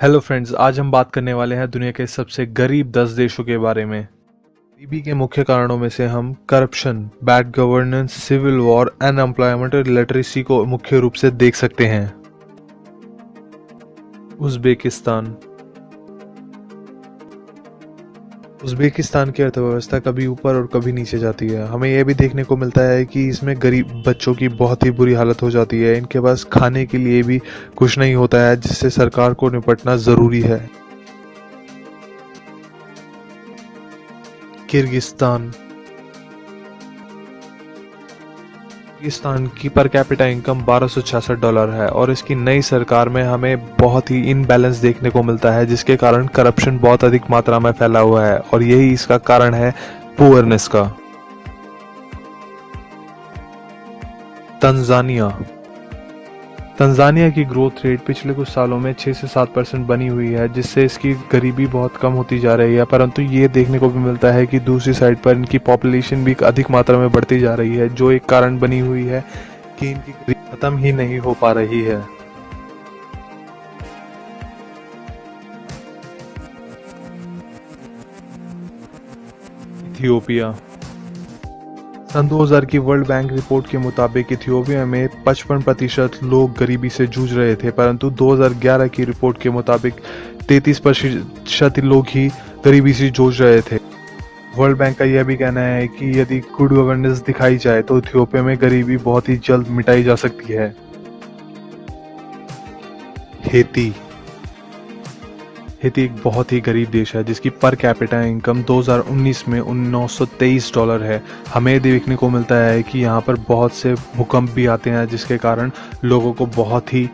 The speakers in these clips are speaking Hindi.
हेलो फ्रेंड्स, आज हम बात करने वाले हैं दुनिया के सबसे गरीब 10 देशों के बारे में। गरीबी के मुख्य कारणों में से हम corruption, bad governance, civil war, unemployment और लिटरेसी को मुख्य रूप से देख सकते हैं। उज़्बेकिस्तान उज़्बेकिस्तान की अर्थव्यवस्था कभी ऊपर और कभी नीचे जाती है। हमें यह भी देखने को मिलता है कि इसमें गरीब बच्चों की बहुत ही बुरी हालत हो जाती है। इनके पास खाने के लिए भी कुछ नहीं होता है, जिससे सरकार को निपटना जरूरी है। किर्गिस्तान किर्गिस्तान की पर कैपिटा इनकम $1266 है और इसकी नई सरकार में हमें बहुत ही इनबैलेंस देखने को मिलता है, जिसके कारण करप्शन बहुत अधिक मात्रा में फैला हुआ है और यही इसका कारण है पुअरनेस का। तंजानिया तंजानिया की ग्रोथ रेट पिछले कुछ सालों में 6 से 7% बनी हुई है, जिससे इसकी गरीबी बहुत कम होती जा रही है। परंतु ये देखने को भी मिलता है कि दूसरी साइड पर इनकी पॉपुलेशन भी अधिक मात्रा में बढ़ती जा रही है, जो एक कारण बनी हुई है कि इनकी गरीबी खत्म ही नहीं हो पा रही है। इथियोपिया सन 2000 की वर्ल्ड बैंक रिपोर्ट के मुताबिक इथियोपिया में 55% लोग गरीबी से जूझ रहे थे, परंतु 2011 की रिपोर्ट के मुताबिक 33% लोग ही गरीबी से जूझ रहे थे। वर्ल्ड बैंक का यह भी कहना है कि यदि गुड गवर्नेंस दिखाई जाए तो इथियोपिया में गरीबी बहुत ही जल्द मिटाई जा सकती है। हेती हेती एक बहुत ही गरीब देश है, जिसकी पर कैपिटा इनकम 2019 में $923 है। हमें देखने को मिलता है कि यहाँ पर बहुत से भूकंप भी आते हैं, जिसके कारण लोगों को बहुत ही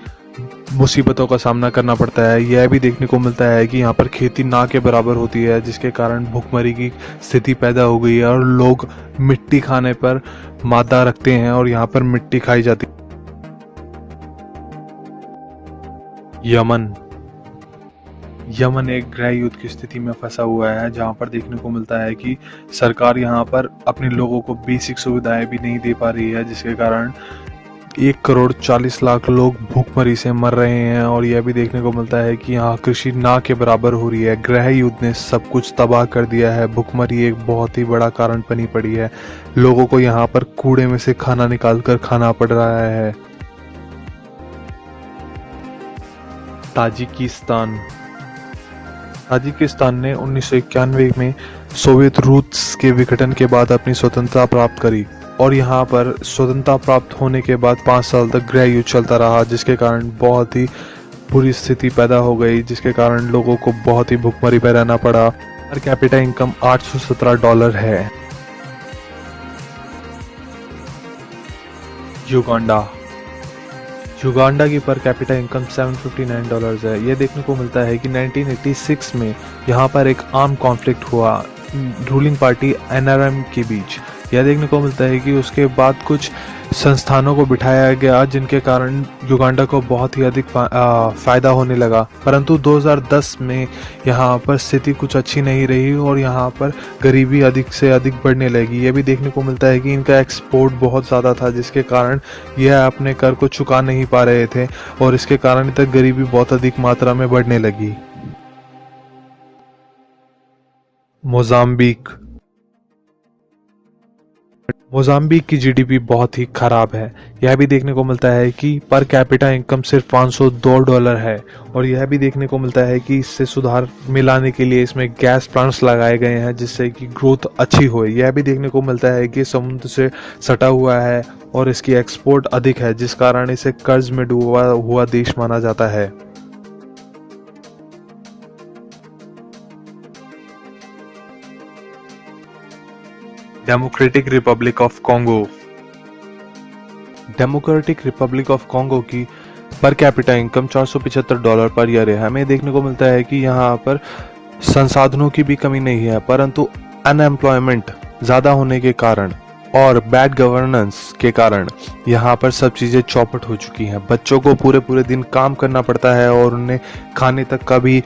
मुसीबतों का सामना करना पड़ता है। यह भी देखने को मिलता है कि यहाँ पर खेती ना के बराबर होती है, जिसके कारण भूखमरी की स्थिति पैदा हो गई है और लोग मिट्टी खाने पर मादा रखते हैं और यहाँ पर मिट्टी खाई जाती है। यमन एक गृह युद्ध की स्थिति में फंसा हुआ है, जहां पर देखने को मिलता है कि सरकार यहां पर अपने लोगों को बेसिक सुविधाएं भी नहीं दे पा रही है, जिसके कारण 1,40,00,000 लोग भूखमरी से मर रहे हैं। और यह भी देखने को मिलता है कि यहाँ कृषि ना के बराबर हो रही है। गृह युद्ध ने सब कुछ तबाह कर दिया है। भूखमरी एक बहुत ही बड़ा कारण बनी पड़ी है। लोगों को यहाँ पर कूड़े में से खाना निकाल कर खाना पड़ रहा है। ताजिकिस्तान ने 1991 में सोवियत रूस के विघटन के बाद अपनी स्वतंत्रता प्राप्त करी और यहाँ पर स्वतंत्रता प्राप्त होने के बाद 5 साल तक गृह युद्ध चलता रहा, जिसके कारण बहुत ही बुरी स्थिति पैदा हो गई, जिसके कारण लोगों को बहुत ही भुखमरी में रहना पड़ा। पर कैपिटा इनकम $817 है। युगांडा की पर कैपिटा इनकम $759 है। यह देखने को मिलता है कि 1986 में यहाँ पर एक आर्म कॉन्फ्लिक्ट हुआ रूलिंग पार्टी NRM के बीच। यह देखने को मिलता है कि उसके बाद कुछ संस्थानों को बिठाया गया, जिनके कारण युगांडा को बहुत ही अधिक फायदा होने लगा। परंतु 2010 में यहाँ पर स्थिति कुछ अच्छी नहीं रही और यहाँ पर गरीबी अधिक से अधिक बढ़ने लगी। यह भी देखने को मिलता है कि इनका एक्सपोर्ट बहुत ज़्यादा था, जिसके कारण यह अपने कर को चुका नहीं पा रहे थे और इसके कारण तक गरीबी बहुत अधिक मात्रा में बढ़ने लगी। मोजाम्बिक की जीडीपी बहुत ही खराब है। यह भी देखने को मिलता है कि पर कैपिटा इनकम सिर्फ $502 है और यह भी देखने को मिलता है कि इससे सुधार मिलाने के लिए इसमें गैस प्लांट्स लगाए गए हैं, जिससे कि ग्रोथ अच्छी हो। यह भी देखने को मिलता है कि समुद्र से सटा हुआ है और इसकी एक्सपोर्ट अधिक है, जिस कारण इसे कर्ज में डूबा हुआ देश माना जाता है। डेमोक्रेटिक रिपब्लिक ऑफ कॉन्गो की per capita income $475 per year है। हमें देखने को मिलता है कि यहाँ पर संसाधनों की भी कमी नहीं है, परंतु अनएम्प्लॉयमेंट ज़्यादा होने के कारण और बैड गवर्नेंस के कारण यहाँ पर सब चीज़ें चौपट हो चुकी हैं। बच्चों को पूरे पूरे दिन काम करना पड़ता है और उन्हें खाने तक का भी